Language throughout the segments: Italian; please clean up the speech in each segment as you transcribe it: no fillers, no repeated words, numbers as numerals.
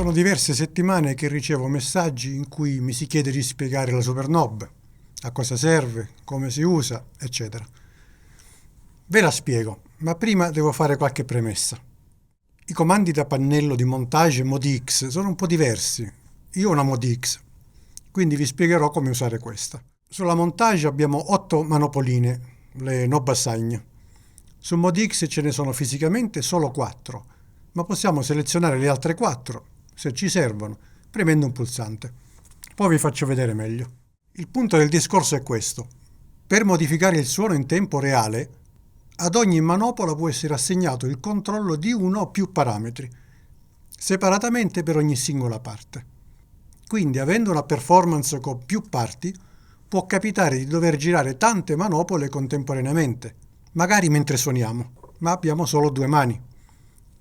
Sono diverse settimane che ricevo messaggi in cui mi si chiede di spiegare la SuperNob, a cosa serve, come si usa, eccetera. Ve la spiego, ma prima devo fare qualche premessa. I comandi da pannello di montage ModiX sono un po' diversi. Io ho una ModiX, quindi vi spiegherò come usare questa. Sulla montage abbiamo 8 manopoline, le Knob Assign. Su ModiX ce ne sono fisicamente solo 4, ma possiamo selezionare le altre 4, se ci servono, premendo un pulsante. Poi vi faccio vedere meglio. Il punto del discorso è questo. Per modificare il suono in tempo reale, ad ogni manopola può essere assegnato il controllo di uno o più parametri, separatamente per ogni singola parte. Quindi, avendo una performance con più parti, può capitare di dover girare tante manopole contemporaneamente, magari mentre suoniamo, ma abbiamo solo 2 mani.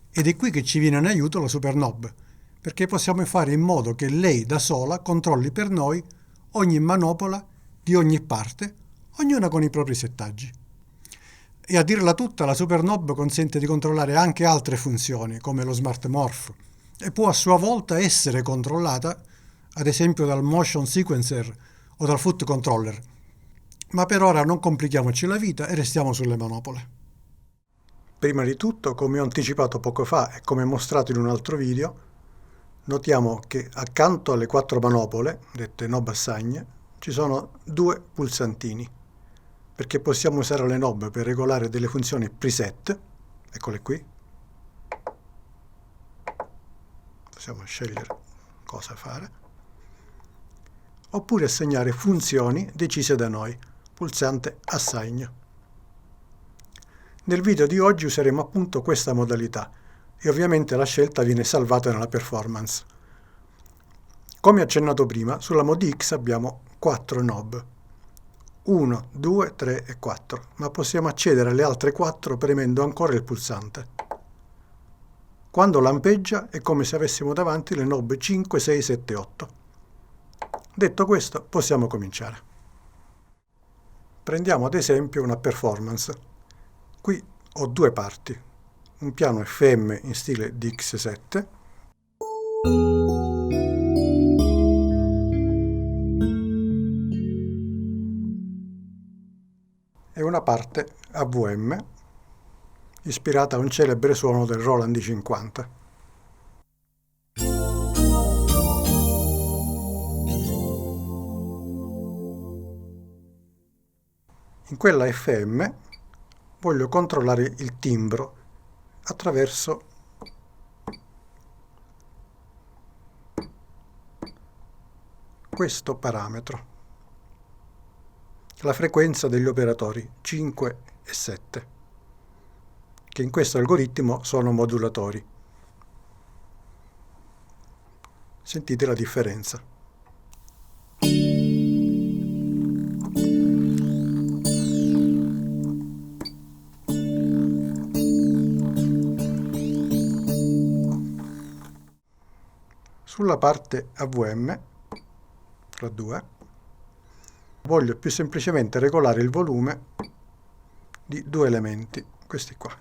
Ed è qui che ci viene in aiuto la SuperNob, perché possiamo fare in modo che lei da sola controlli per noi ogni manopola di ogni parte, ognuna con i propri settaggi. E a dirla tutta, la SuperNob consente di controllare anche altre funzioni, come lo Smart Morph, e può a sua volta essere controllata, ad esempio dal Motion Sequencer o dal Foot Controller. Ma per ora non complichiamoci la vita e restiamo sulle manopole. Prima di tutto, come ho anticipato poco fa e come mostrato in un altro video, notiamo che accanto alle 4 manopole, dette Knob Assign, ci sono 2 pulsantini, perché possiamo usare le knob per regolare delle funzioni preset, eccole qui. Possiamo scegliere cosa fare, oppure assegnare funzioni decise da noi, pulsante Assign. Nel video di oggi useremo appunto questa modalità e ovviamente la scelta viene salvata nella performance. Come accennato prima, sulla ModiX abbiamo 4 knob, 1, 2, 3 e 4, ma possiamo accedere alle altre 4 premendo ancora il pulsante. Quando lampeggia è come se avessimo davanti le knob 5, 6, 7, 8. Detto questo, possiamo cominciare. Prendiamo ad esempio una performance. Qui ho 2 parti, un piano FM in stile DX7 e una parte AVM ispirata a un celebre suono del Roland D50. In quella FM voglio controllare il timbro attraverso questo parametro, la frequenza degli operatori 5 e 7, che in questo algoritmo sono modulatori. Sentite la differenza. Sulla parte AVM, la 2, voglio più semplicemente regolare il volume di 2 elementi, questi qua.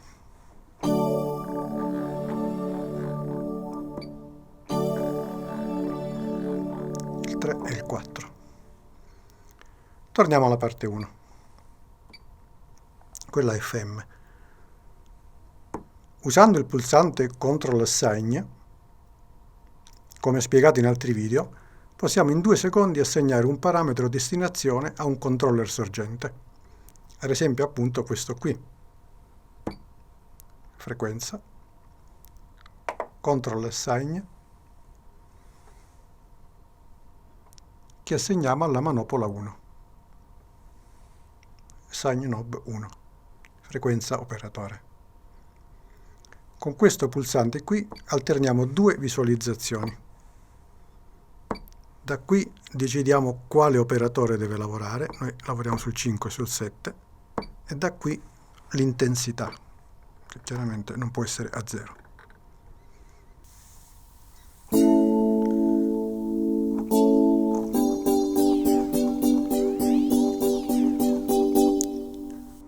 Il 3 e il 4. Torniamo alla parte 1, quella FM. Usando il pulsante Ctrl Assign, come spiegato in altri video, possiamo in 2 secondi assegnare un parametro destinazione a un controller sorgente. Ad esempio appunto questo qui. Frequenza. Ctrl Assign, che assegniamo alla manopola 1. Assign Knob 1. Frequenza operatore. Con questo pulsante qui alterniamo 2 visualizzazioni. Da qui decidiamo quale operatore deve lavorare, noi lavoriamo sul 5 e sul 7, e da qui l'intensità, che chiaramente non può essere a 0.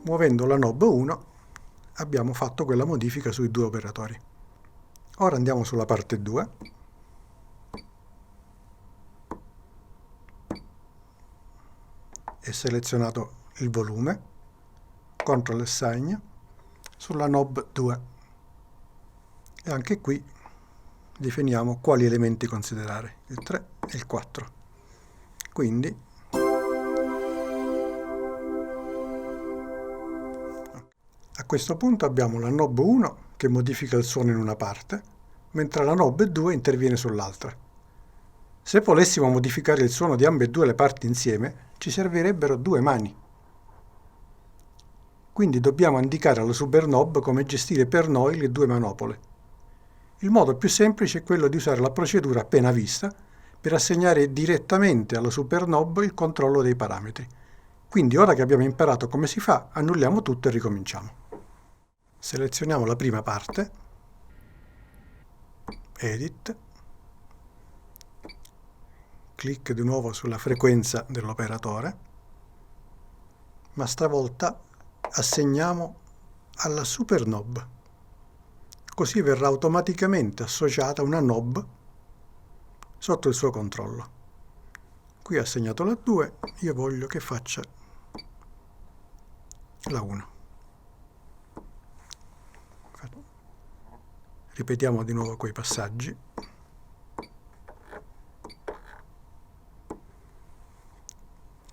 Muovendo la knob 1 abbiamo fatto quella modifica sui 2 operatori. Ora andiamo sulla parte 2. e selezionato il volume, CTRL Assign sulla knob 2 e anche qui definiamo quali elementi considerare, il 3 e il 4. Quindi a questo punto abbiamo la knob 1 che modifica il suono in una parte, mentre la knob 2 interviene sull'altra. Se volessimo modificare il suono di ambedue le parti insieme, ci servirebbero due mani. Quindi dobbiamo indicare alla superknob come gestire per noi le due manopole. Il modo più semplice è quello di usare la procedura appena vista per assegnare direttamente alla superknob il controllo dei parametri. Quindi ora che abbiamo imparato come si fa, annulliamo tutto e ricominciamo. Selezioniamo la prima parte, Edit, clic di nuovo sulla frequenza dell'operatore, ma stavolta assegniamo alla superknob. Così verrà automaticamente associata una knob sotto il suo controllo. Qui ho assegnato la 2, io voglio che faccia la 1. Ripetiamo di nuovo quei passaggi.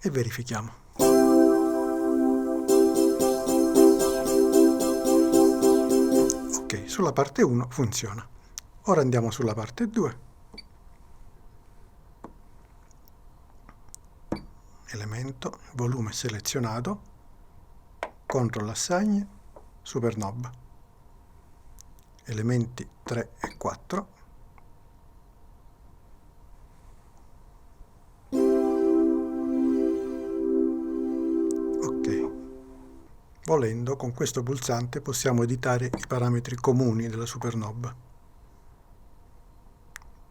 E verifichiamo. Ok, sulla parte 1 funziona. Ora andiamo sulla parte 2. Elemento, volume selezionato, CTRL Assign, superknob. Elementi 3 e 4. Volendo, con questo pulsante possiamo editare i parametri comuni della superknob.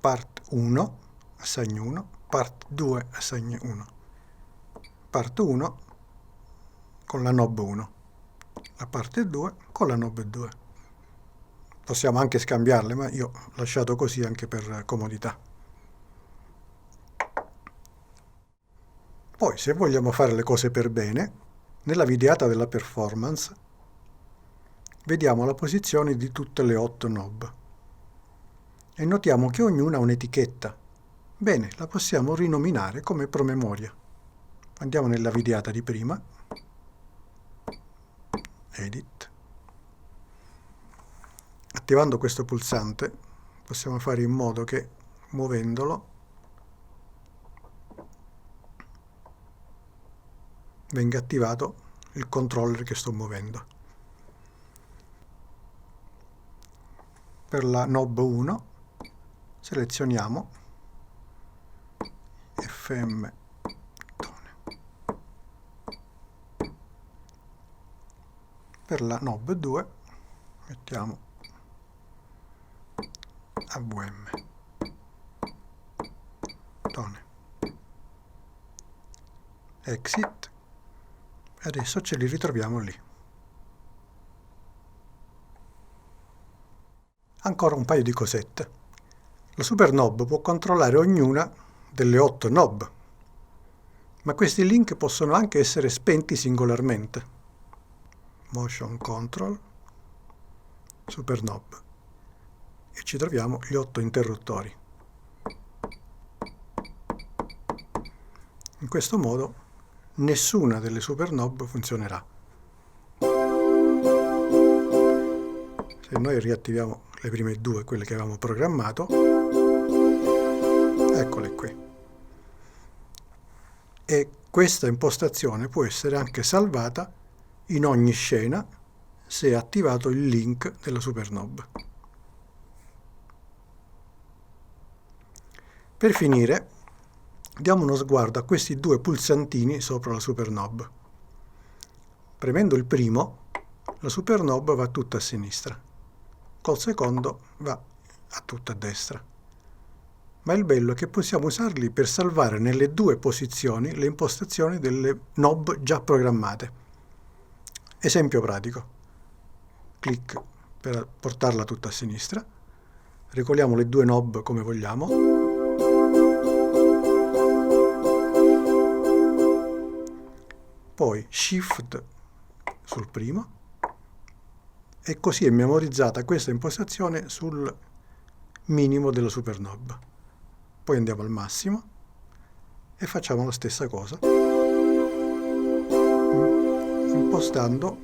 Part 1, assign 1, part 2, assign 1. Part 1 con la knob 1, la parte 2 con la knob 2. Possiamo anche scambiarle, ma io ho lasciato così anche per comodità. Poi, se vogliamo fare le cose per bene, nella videata della performance vediamo la posizione di tutte le 8 knob e notiamo che ognuna ha un'etichetta. Bene, la possiamo rinominare come promemoria. Andiamo nella videata di prima, Edit. Attivando questo pulsante possiamo fare in modo che, muovendolo, venga attivato il controller che sto muovendo. Per la knob 1 selezioniamo FM tone. Per la knob 2 mettiamo AVM tone. Exit. Adesso ce li ritroviamo lì. Ancora un paio di cosette. La superknob può controllare ognuna delle 8 knob, ma questi link possono anche essere spenti singolarmente. Motion Control, superknob, e ci troviamo gli 8 interruttori. In questo modo nessuna delle superknob funzionerà. Se noi riattiviamo le prime due, quelle che avevamo programmato, eccole qui. E questa impostazione può essere anche salvata in ogni scena se è attivato il link della superknob. Per finire, diamo uno sguardo a questi due pulsantini sopra la superknob. Premendo il primo, la superknob va tutta a sinistra. Col secondo va a tutta a destra. Ma il bello è che possiamo usarli per salvare nelle due posizioni le impostazioni delle knob già programmate. Esempio pratico. Clic per portarla tutta a sinistra. Regoliamo le due knob come vogliamo. poi Shift sul primo, e così è memorizzata questa impostazione sul minimo della Supernob. Poi andiamo al massimo e facciamo la stessa cosa, impostando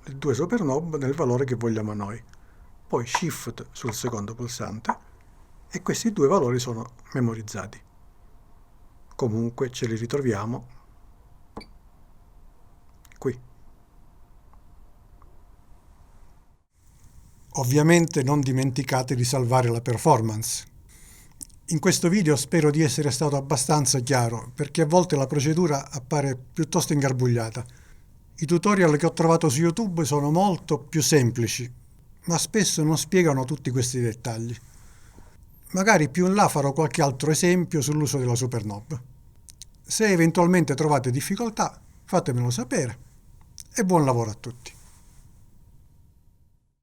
le due Supernob nel valore che vogliamo noi. Poi Shift sul secondo pulsante e questi due valori sono memorizzati. Comunque ce li ritroviamo qui. Ovviamente non dimenticate di salvare la performance. In questo video spero di essere stato abbastanza chiaro, perché a volte la procedura appare piuttosto ingarbugliata. I tutorial che ho trovato su YouTube sono molto più semplici, ma spesso non spiegano tutti questi dettagli. Magari più in là farò qualche altro esempio sull'uso della Supernob. Se eventualmente trovate difficoltà, fatemelo sapere e buon lavoro a tutti.